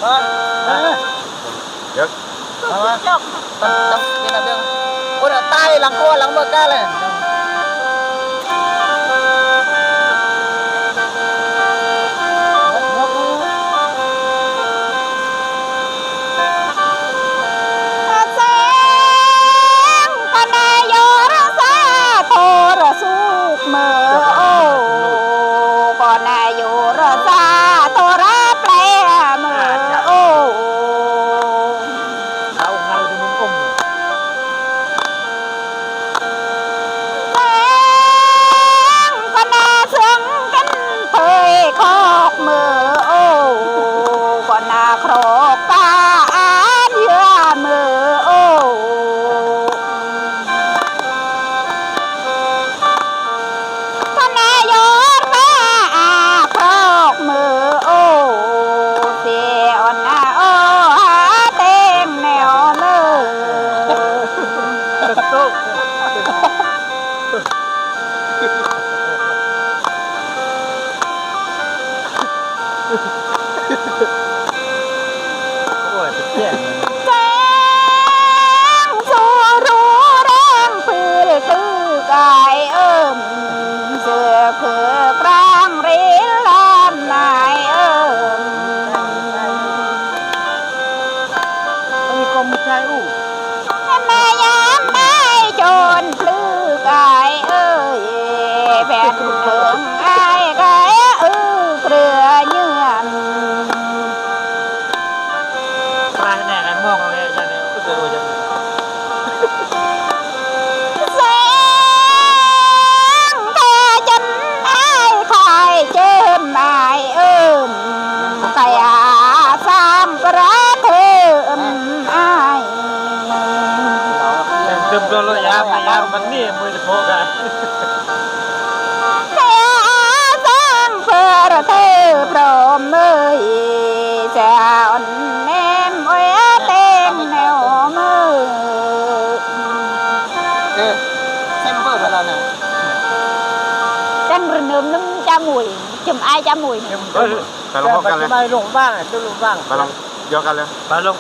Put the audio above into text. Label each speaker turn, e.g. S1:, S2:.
S1: เดี๋ยว
S2: chọc tâm cái nào được ôi là tay lắng co lắng bờ ca này
S1: ôi thật chuyện đừng có lo yamมันนี่มือจะโผล่กัน
S3: แค่สร้างเพื่อเธอพร้อมมือจะอ่อนแนมไว้เต็มแนวมือ
S2: xem vợ rồi là nào
S3: đang rừng nườm nấm cha mùi chùm ai cha mùi
S1: ไปลงกันเลย
S2: ไปลงบ้างอ่ะลงบ้าง
S1: ไปลงเดียวกันเลยไปลง